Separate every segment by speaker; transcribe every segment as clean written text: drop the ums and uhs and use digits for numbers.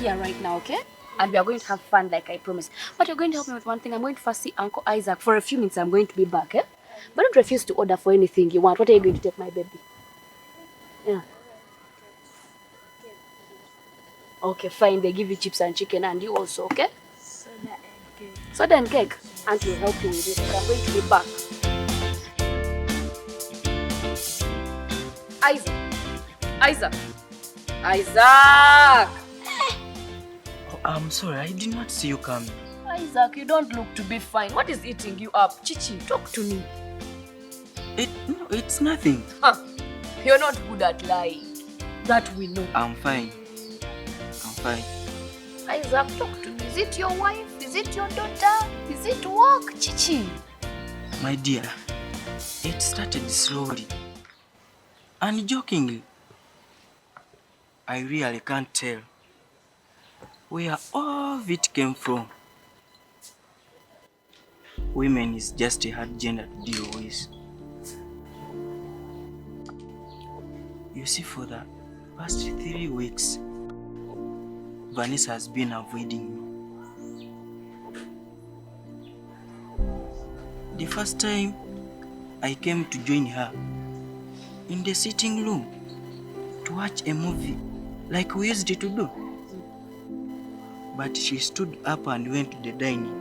Speaker 1: Right now, okay? And we are going to have fun like I promised. But you're going to help me with one thing. I'm going to first see Uncle Isaac for a few minutes. I'm going to be back, eh? But don't refuse to order for anything you want. What are you going to take, my baby? Yeah. Okay, fine. They give you chips and chicken and you also, okay?
Speaker 2: Soda and cake.
Speaker 1: Soda and cake. Auntie will help you with it. I'm going to be back. Isaac. Isaac. Isaac!
Speaker 3: Oh, I'm sorry, I did not see you coming.
Speaker 1: Isaac, you don't look to be fine. What is eating you up? Chichi, talk to me.
Speaker 3: No, it's nothing.
Speaker 1: Huh. You're not good at lying. That we know.
Speaker 3: I'm fine.
Speaker 1: Isaac, talk to me. Is it your wife? Is it your daughter? Is it work? Chichi.
Speaker 3: My dear, it started slowly and jokingly. I really can't tell where all of it came from. Women is just a hard gender to deal with. You see, for the past 3 weeks, Vanessa has been avoiding me. The first time I came to join her in the sitting room to watch a movie like we used to do. But she stood up and went to the dining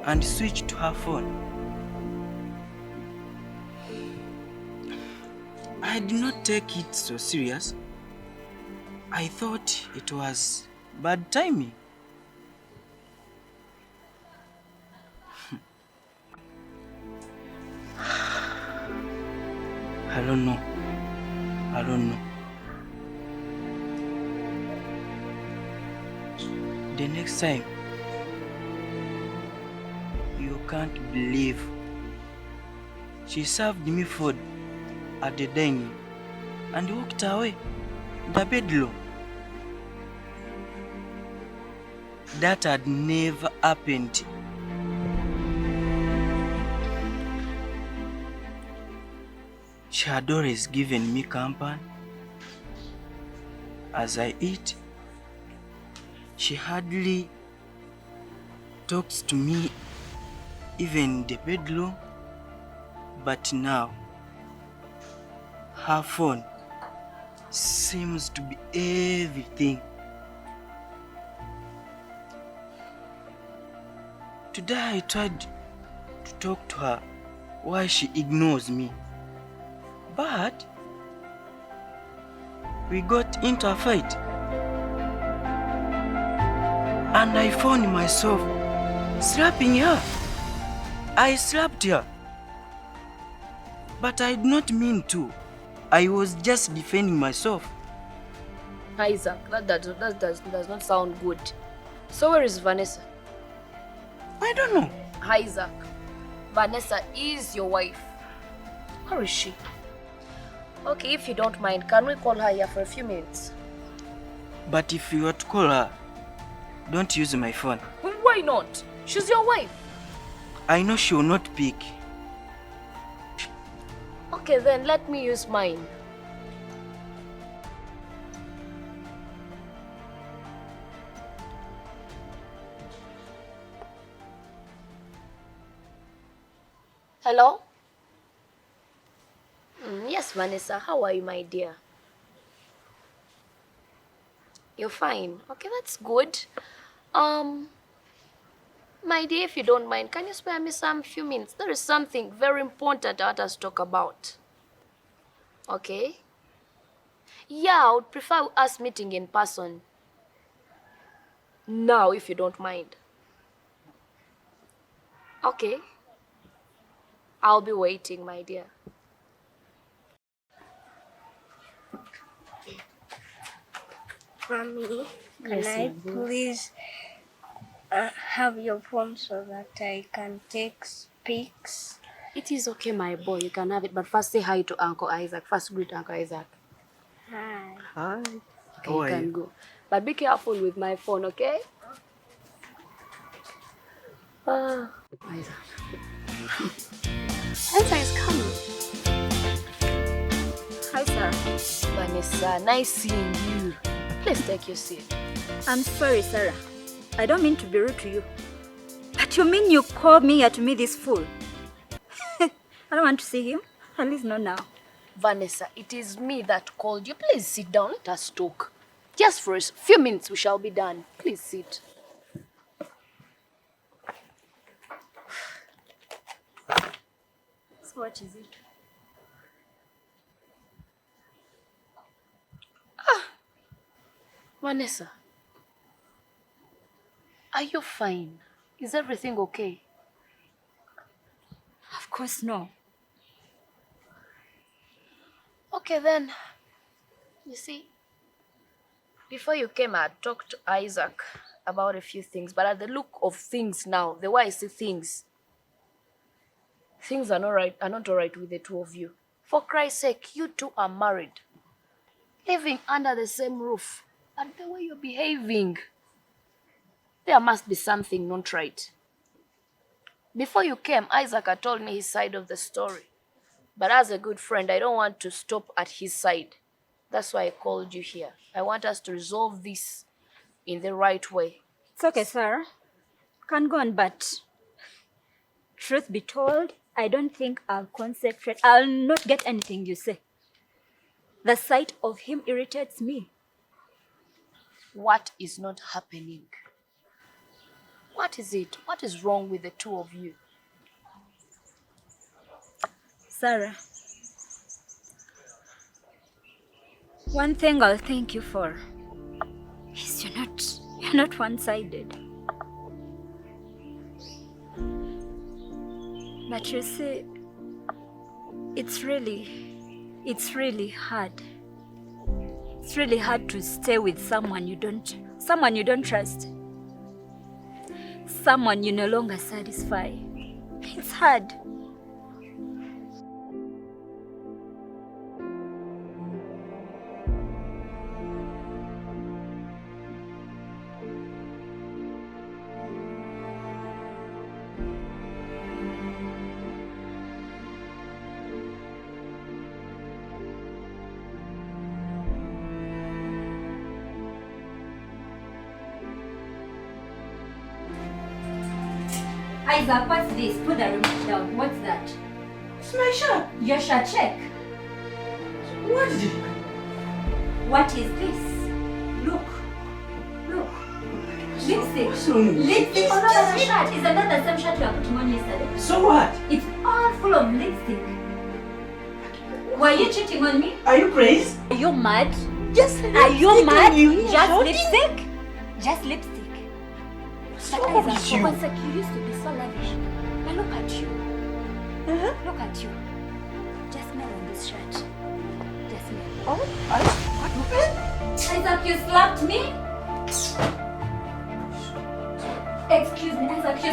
Speaker 3: and switched to her phone. I did not take it so serious. I thought it was bad timing. I don't know. The next time, you can't believe, she served me food at the dining and walked away the bedroom. That had never happened. She had always given me company as I eat. She hardly talks to me even in the bedroom, but now her phone seems to be everything. Today I tried to talk to her why she ignores me, but we got into a fight. And I found myself slapping her. I slapped her. But I did not mean to. I was just defending myself.
Speaker 1: Isaac, that does not sound good. So where is Vanessa?
Speaker 3: I don't know.
Speaker 1: Isaac, Vanessa is your wife. Where is she? Okay, if you don't mind, can we call her here for a few minutes?
Speaker 3: But if you were to call her, don't use my phone.
Speaker 1: Why not? She's your wife.
Speaker 3: I know she will not pick.
Speaker 1: Okay, then let me use mine. Hello? Yes, Vanessa. How are you, my dear? You're fine. Okay, that's good. My dear, if you don't mind, can you spare me some few minutes? There is something very important I want us to talk about. Okay? Yeah, I would prefer us meeting in person. Now, if you don't mind. Okay. I'll be waiting, my dear.
Speaker 2: Mommy, can
Speaker 1: Yes,
Speaker 2: I
Speaker 1: my dear.
Speaker 2: please have your phone so that I can take pics?
Speaker 1: It is okay, my boy. You can have it, but first say hi to Uncle Isaac. First greet Uncle Isaac.
Speaker 2: Hi.
Speaker 3: Hi.
Speaker 1: Okay,
Speaker 3: How
Speaker 1: you
Speaker 3: are
Speaker 1: can
Speaker 3: you?
Speaker 1: go. But be careful with my phone, okay? Isaac. Isaac is coming.
Speaker 4: Hi, sir.
Speaker 1: Vanessa, nice seeing you. Please take your seat.
Speaker 4: I'm sorry, Sarah. I don't mean to be rude to you. But you mean you called me here to meet this fool? I don't want to see him. At least not now.
Speaker 1: Vanessa, it is me that called you. Please sit down. Let us talk. Just for a few minutes, we shall be done. Please sit.
Speaker 4: So what is it?
Speaker 1: Vanessa, are you fine? Is everything okay?
Speaker 4: Of course, no.
Speaker 1: Okay, then. You see, before you came, I had talked to Isaac about a few things, but at the look of things now, the way I see things are not all right with the two of you. For Christ's sake, you two are married, living under the same roof, and the way you're behaving, there must be something not right. Before you came, Isaac had told me his side of the story, but as a good friend, I don't want to stop at his side. That's why I called you here. I want us to resolve this in the right way.
Speaker 4: It's okay, Sarah. Can go on, but truth be told, I don't think I'll concentrate. I'll not get anything you say. The sight of him irritates me.
Speaker 1: What is not happening? What is it? What is wrong with the two of you?
Speaker 4: Sarah, one thing I'll thank you for is you're not one-sided. But you see, it's really hard. It's really hard to stay with someone you don't trust. Someone you no longer satisfy. It's hard. Isaac, what's this? Put the remote down. What's that?
Speaker 3: It's my shirt.
Speaker 4: Your shirt, check.
Speaker 3: What is it?
Speaker 4: What is this? Look. Lipstick.
Speaker 3: What's wrong with you?
Speaker 4: Lipstick all over the shirt. Is that not the same shirt you were putting on yesterday?
Speaker 3: So what?
Speaker 4: It's all full of lipstick. Were you cheating on me?
Speaker 3: Are you crazy?
Speaker 4: Are you mad?
Speaker 3: Just
Speaker 4: Are you mad?
Speaker 3: You
Speaker 4: Just
Speaker 3: shouting?
Speaker 4: lipstick? Just lipstick.
Speaker 3: What's
Speaker 4: But
Speaker 3: wrong
Speaker 4: Isaac,
Speaker 3: with
Speaker 4: for
Speaker 3: you?
Speaker 4: one sec, you used to be so lavish. But look at you. Look at you. Just smell on this shirt. Just smell.
Speaker 3: Oh, what happened?
Speaker 4: Isaac, you slapped me? Excuse me, Isaac, you...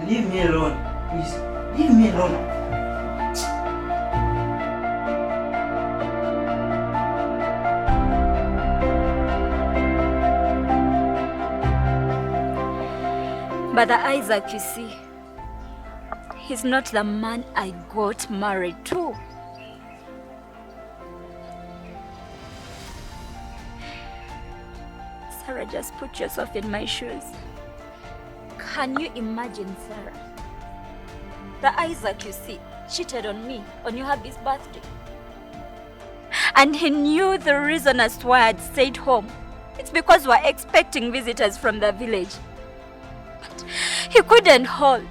Speaker 3: Leave me alone, please. Leave me alone.
Speaker 4: But the Isaac you see, he's not the man I got married to. Sarah, just put yourself in my shoes. Can you imagine, Sarah? The Isaac you see cheated on me on your hubby's birthday. And he knew the reason as to why I'd stayed home. It's because we're expecting visitors from the village. But he couldn't hold.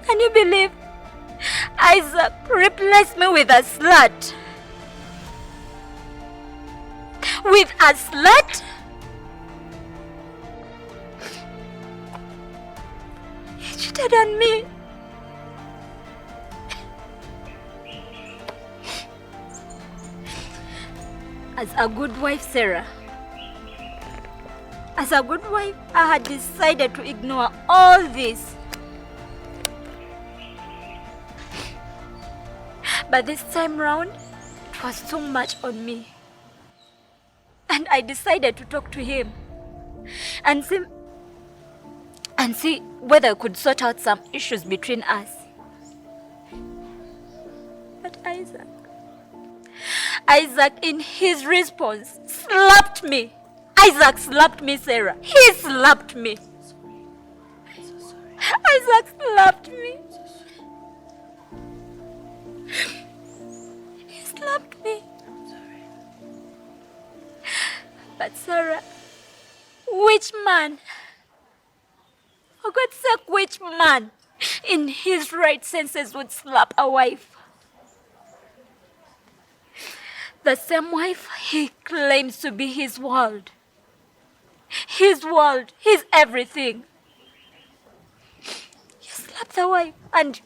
Speaker 4: Can you believe Isaac replaced me with a slut? With a slut? He cheated on me. As a good wife, Sarah, as a good wife, I had decided to ignore all this. But this time round, it was too much on me. And I decided to talk to him and see whether I could sort out some issues between us. But Isaac in his response slapped me. Isaac slapped me, Sarah. He slapped me. Isaac slapped me. He slapped me. But Sarah, which man? For God's sake, which man in his right senses would slap a wife? The same wife he claims to be his world. His world, his everything. You slap the wife and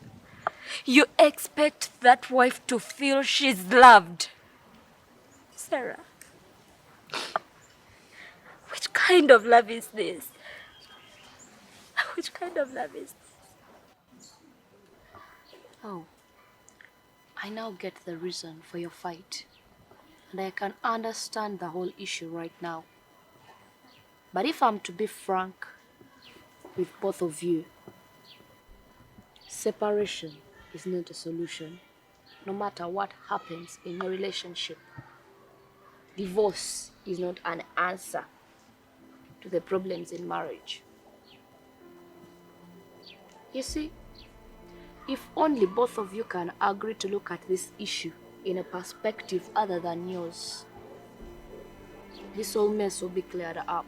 Speaker 4: you expect that wife to feel she's loved. Sarah, which kind of love is this? Which kind of love is this?
Speaker 1: Oh, I now get the reason for your fight. And I can understand the whole issue right now. But if I'm to be frank with both of you, separation is not a solution, no matter what happens in your relationship. Divorce is not an answer to the problems in marriage. You see, if only both of you can agree to look at this issue in a perspective other than yours, this whole mess will be cleared up.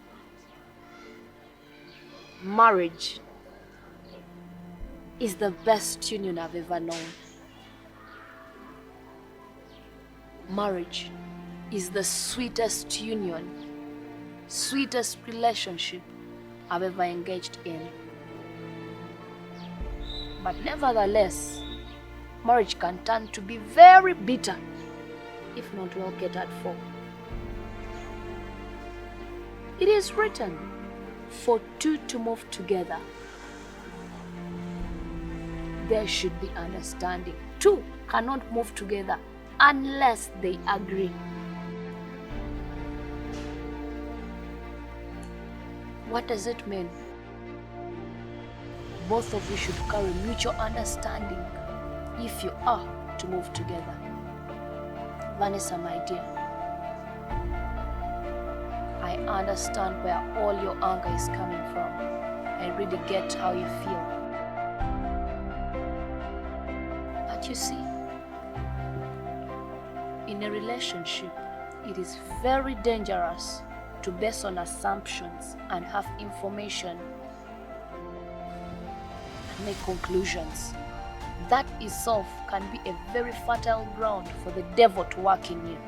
Speaker 1: Marriage is the best union I've ever known. Marriage is the sweetest union, sweetest relationship I've ever engaged in. But nevertheless, marriage can turn to be very bitter, if not well catered for. It is written, for two to move together, there should be understanding. Two cannot move together unless they agree. What does it mean? Both of you should carry mutual understanding if you are to move together. Vanessa, my dear, I understand where all your anger is coming from. I really get how you feel. But you see, in a relationship, it is very dangerous to base on assumptions and have information and make conclusions. That itself can be a very fertile ground for the devil to work in you.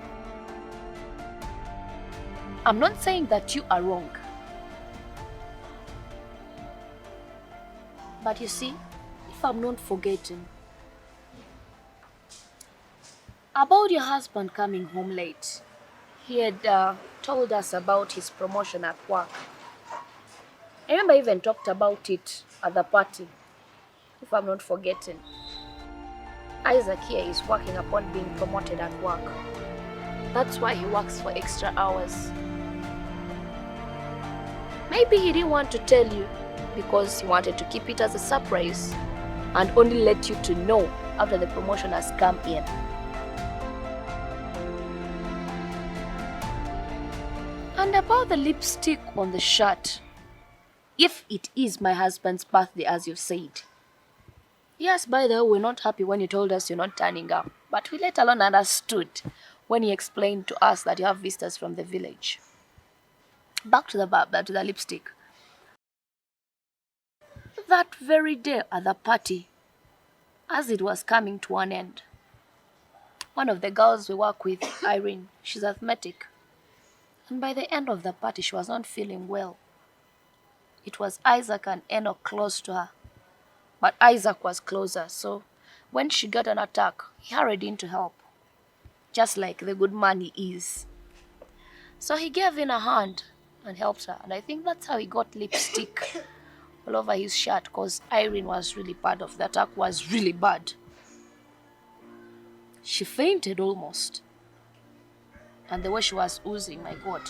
Speaker 1: I'm not saying that you are wrong. But you see, if I'm not forgetting, about your husband coming home late, he had told us about his promotion at work. I remember I even talked about it at the party, if I'm not forgetting. Isaac here is working upon being promoted at work. That's why he works for extra hours. Maybe he didn't want to tell you because he wanted to keep it as a surprise and only let you to know after the promotion has come in. And about the lipstick on the shirt, if it is my husband's birthday as you've said. Yes, by the way, we're not happy when you told us you're not turning up, but we let alone understood when he explained to us that you have visitors from the village. Back to the lipstick. That very day at the party, as it was coming to an end, one of the girls we work with, Irene, she's asthmatic. And by the end of the party, she was not feeling well. It was Isaac and Enoch close to her. But Isaac was closer, so when she got an attack, he hurried in to help. Just like the good man he is. So he gave in a hand and helped her. And I think that's how he got lipstick all over his shirt, because Irene was really bad off. The attack was really bad. She fainted almost. And the way she was oozing, my God,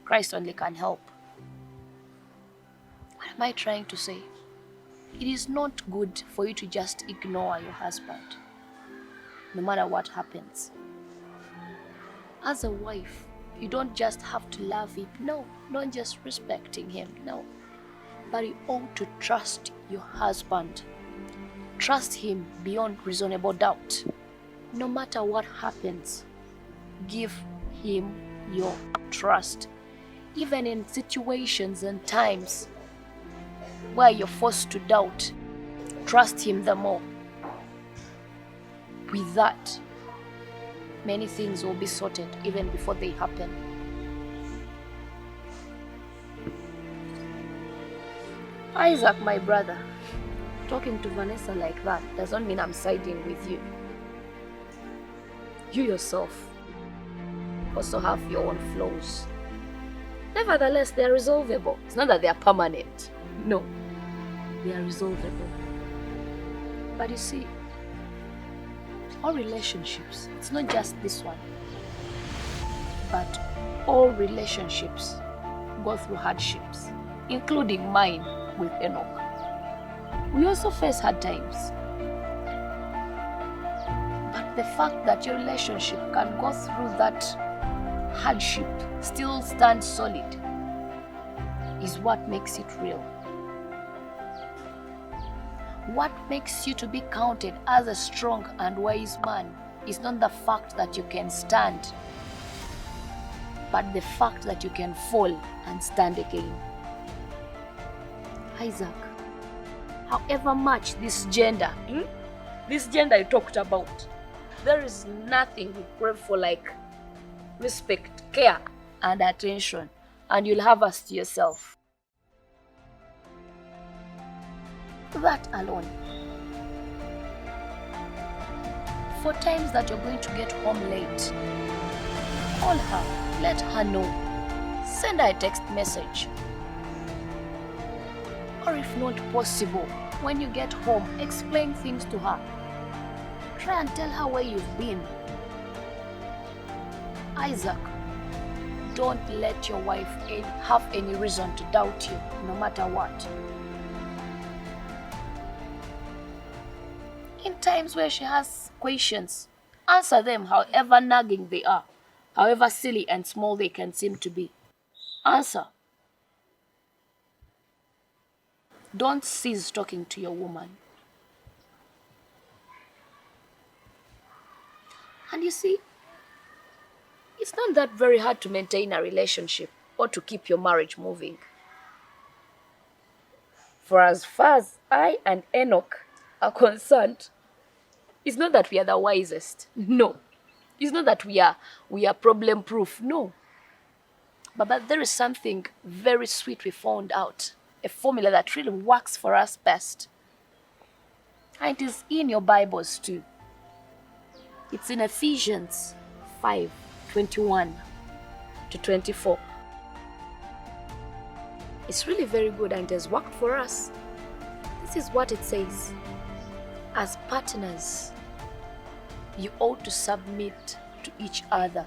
Speaker 1: Christ only can help. What am I trying to say? It is not good for you to just ignore your husband, no matter what happens. As a wife, you don't just have to love him, no, not just respecting him, no. But you ought to trust your husband. Trust him beyond reasonable doubt. No matter what happens, give him your trust. Even in situations and times where you're forced to doubt, trust him the more. With that, many things will be sorted even before they happen. Isaac, my brother, talking to Vanessa like that doesn't mean I'm siding with you. You yourself also have your own flaws. Nevertheless, they're resolvable. It's not that they are permanent. No, they are resolvable. But you see, all relationships, it's not just this one, but all relationships go through hardships, including mine with Enoch. We also face hard times. But the fact that your relationship can go through that hardship, still stand solid, is what makes it real. What makes you to be counted as a strong and wise man is not the fact that you can stand, but the fact that you can fall and stand again. Isaac, however much this gender I talked about, there is nothing we crave for like respect, care, and attention, and you'll have us to yourself. That alone. For times that you're going to get home late, call her, let her know, send her a text message. Or if not possible, when you get home, explain things to her. Try and tell her where you've been. Isaac, don't let your wife have any reason to doubt you, no matter what. In times where she has questions, answer them however nagging they are, however silly and small they can seem to be. Answer. Don't cease talking to your woman. And you see, it's not that very hard to maintain a relationship or to keep your marriage moving. For as far as I and Enoch are concerned, it's not that we are the wisest. No. It's not that we are problem proof. No. But there is something very sweet we found out. A formula that really works for us best. And it is in your Bibles too. It's in Ephesians 5:21 to 24. It's really very good and it has worked for us. This is what it says. As partners, you ought to submit to each other.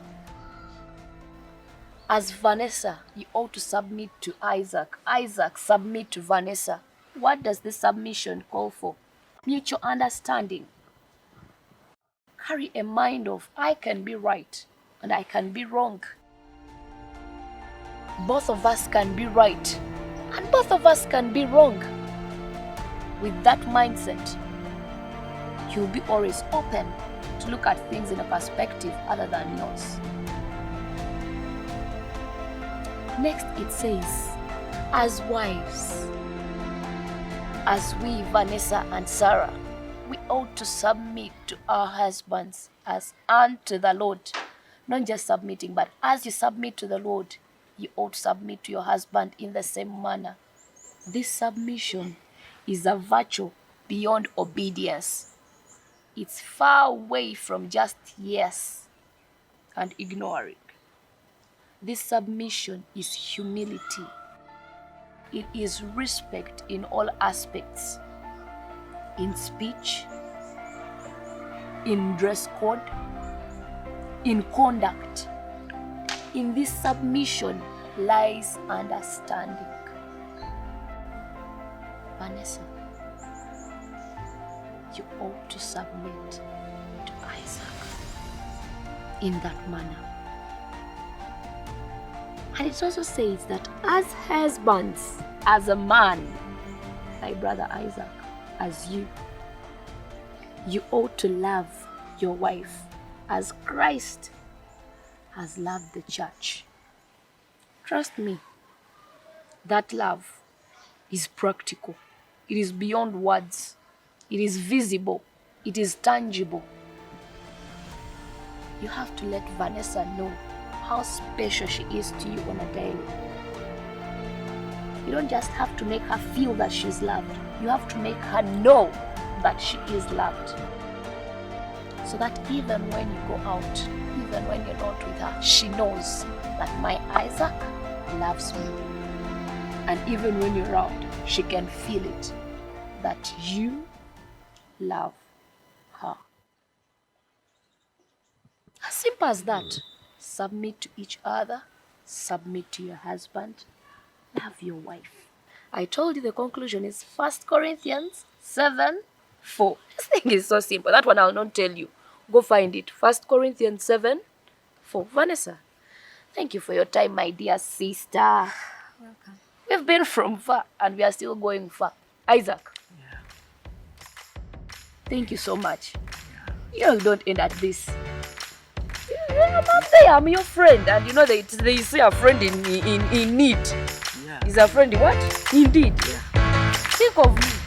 Speaker 1: As Vanessa, you ought to submit to Isaac. Isaac, submit to Vanessa. What does this submission call for? Mutual understanding. Carry a mind of, I can be right and I can be wrong. Both of us can be right and both of us can be wrong. With that mindset, you'll be always open to look at things in a perspective other than yours. Next, it says, as wives, as we, Vanessa and Sarah, we ought to submit to our husbands as unto the Lord. Not just submitting, but as you submit to the Lord, you ought to submit to your husband in the same manner. This submission is a virtue beyond obedience. It's far away from just yes and ignoring. This submission is humility. It is respect in all aspects. In speech, in dress code, in conduct. In this submission lies understanding. Vanessa, you ought to submit to Isaac in that manner. And it also says that as husbands, as a man, my brother Isaac, as you ought to love your wife as Christ has loved the church. Trust me, that love is practical. It is beyond words. It is visible. It is tangible. You have to let Vanessa know how special she is to you on a daily. You don't just have to make her feel that she's loved. You have to make her know that she is loved. So that even when you go out, even when you're not with her, she knows that my Isaac loves me. And even when you're around, she can feel it, that you love her. As simple as that. Submit to each other, submit to your husband, love your wife. I told you the conclusion is 1 Corinthians 7:4. This thing is so simple. That one I'll not tell you. Go find it. 1 Corinthians 7:4. Vanessa, thank you for your time, my dear sister.
Speaker 4: Welcome.
Speaker 1: We've been from far and we are still going far. Isaac.
Speaker 3: Yeah.
Speaker 1: Thank you so much. You don't end at this. I'm your friend, and you know they say a friend in need.
Speaker 3: Yeah.
Speaker 1: Is a friend what? Indeed.
Speaker 3: Yeah.
Speaker 1: Think of me.